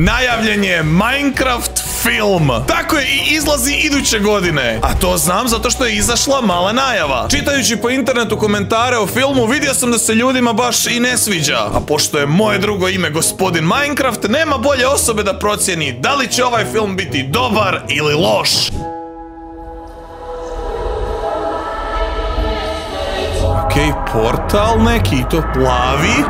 Najavljen je Minecraft film. Tako je, i izlazi iduće godine. A to znam zato što je izašla mala najava. Čitajući po internetu komentare o filmu, vidio sam da se ljudima baš i ne sviđa. A pošto je moje drugo ime gospodin Minecraft, nema bolje osobe da procijeni da li će ovaj film biti dobar ili loš. Okej, portal neki, to plavi.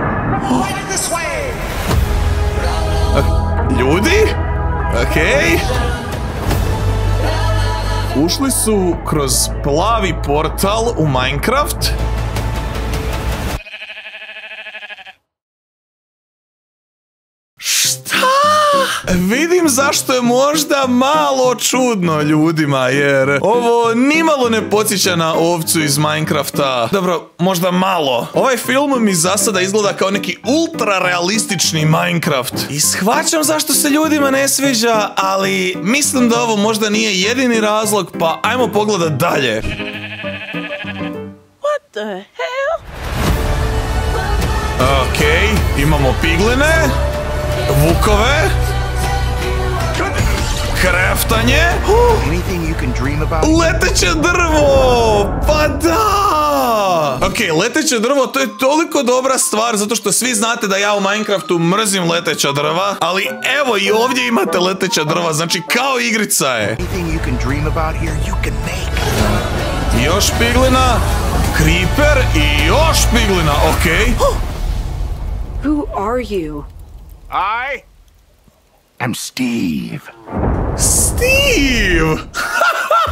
Ljudi? Okej. Ušli su kroz plavi portal u Minecraft. Šta? Vidim zašto je možda malo čudno ljudima, jer ovo nimalo ne podsjeća na ovcu iz Minecrafta. Dobro, možda malo. Ovaj film mi za sada izgleda kao neki ultra realistični Minecraft. I shvaćam zašto se ljudima ne sviđa, ali mislim da ovo možda nije jedini razlog, pa ajmo pogledat dalje. What the hell? Okej, imamo pigline, vukove, kraftanje, leteće drvo, pa da! Okej, leteće drvo, to je toliko dobra stvar, zato što svi znate da ja u Minecraftu mrzim leteća drva, ali evo i ovdje imate leteća drva, znači kao igrica je. Još piglina, creeper i još piglina, okej. Who are you? I am Steve. Steve!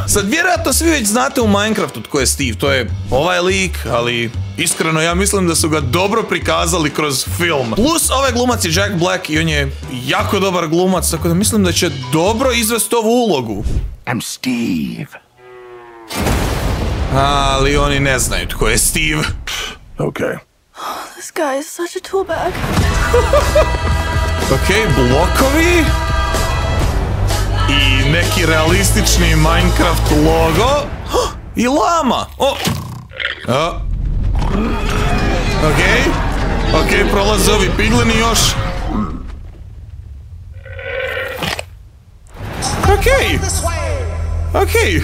Sad vjerojatno svi već znate u Minecraftu tko je Steve, to je ovaj lik, ali iskreno ja mislim da su ga dobro prikazali kroz film. Plus ovaj glumac je Jack Black i on je jako dobar glumac, tako da mislim da će dobro izvesti ovu ulogu. I'm Steve. Ali oni ne znaju tko je Steve. Okay. This guy is such a tool bag. Okej, blokovi. I neki realistični Minecraft logo. I lama. Okej, prolaze ovi piglini još. Okej.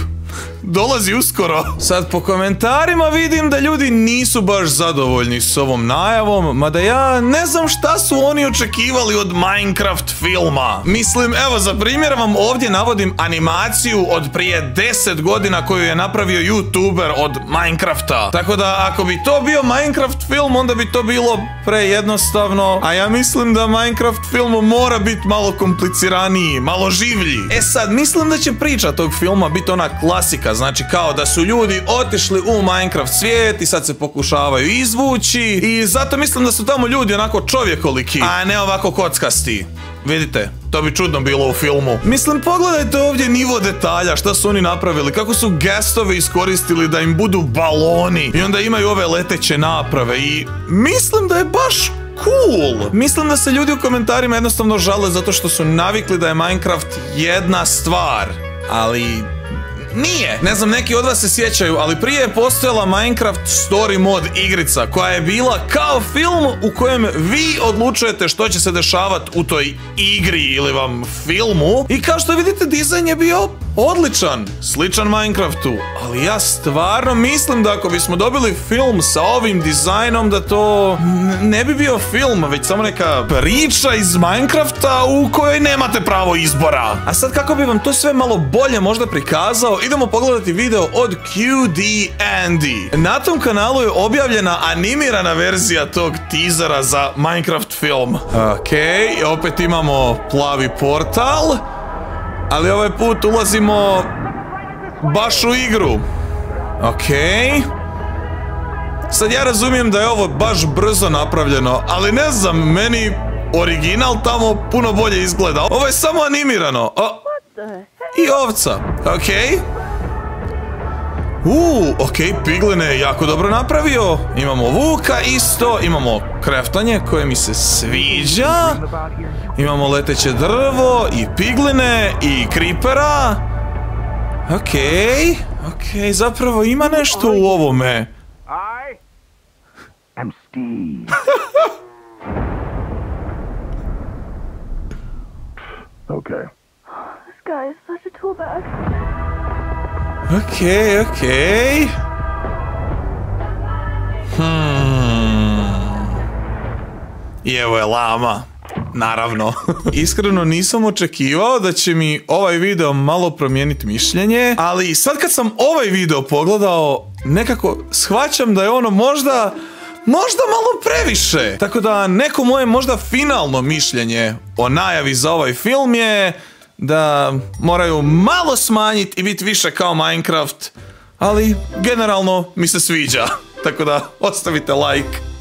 Dolazi uskoro. Sad po komentarima vidim da ljudi nisu baš zadovoljni s ovom najavom, mada ja ne znam šta su oni očekivali od Minecraft filma. Mislim, evo za primjer vam ovdje navodim animaciju od prije 10 godina koju je napravio YouTuber od Minecrafta. Tako da ako bi to bio Minecraft film, onda bi to bilo prejednostavno, a ja mislim da Minecraft film mora biti malo kompliciraniji, malo življi. E sad, mislim da će priča tog filma biti ona klasika, znači kao da su ljudi otišli u Minecraft svijet i sad se pokušavaju izvući i zato mislim da su tamo ljudi onako čovjekoliki, a ne ovako kockasti. Vidite, to bi čudno bilo u filmu. Mislim, pogledajte ovdje nivo detalja, šta su oni napravili, kako su gastove iskoristili da im budu baloni i onda imaju ove leteće naprave i mislim da je baš cool. Mislim da se ljudi u komentarima jednostavno žale zato što su navikli da je Minecraft jedna stvar, ali nije. Ne znam, neki od vas se sjećaju, ali prije je postojala Minecraft Story mod igrica koja je bila kao film u kojem vi odlučujete što će se dešavati u toj igri ili vam filmu. I kao što vidite, dizajn je bio odličan, sličan Minecraftu, ali ja stvarno mislim da ako bismo dobili film sa ovim dizajnom da to ne bi bio film, već samo neka priča iz Minecrafta u kojoj nemate pravo izbora. A sad kako bi vam to sve malo bolje možda prikazao, idemo pogledati video od QD Andy. Na tom kanalu je objavljena animirana verzija tog teasera za Minecraft film. Okej, opet imamo plavi portal, ali ovaj put ulazimo baš u igru. Okej. Sad ja razumijem da je ovo baš brzo napravljeno, ali ne znam, meni original tamo puno bolje izgleda. Ovo je samo animirano. I ovca. Okej. Okej, pigline je jako dobro napravio. Imamo vuka isto, imamo kraftanje koje mi se sviđa. Imamo leteće drvo i pigline i creepera. Okej, zapravo ima nešto u ovome. I am Steve. Okay. This guy is such a tool bag. Okej. I evo je lama. Naravno. Iskreno nisam očekivao da će mi ovaj video malo promijeniti mišljenje, ali sad kad sam ovaj video pogledao, nekako shvaćam da je ono možda malo previše. Tako da neko moje možda finalno mišljenje o najavi za ovaj film je da moraju malo smanjiti i biti više kao Minecraft, ali generalno mi se sviđa. Tako da ostavite like.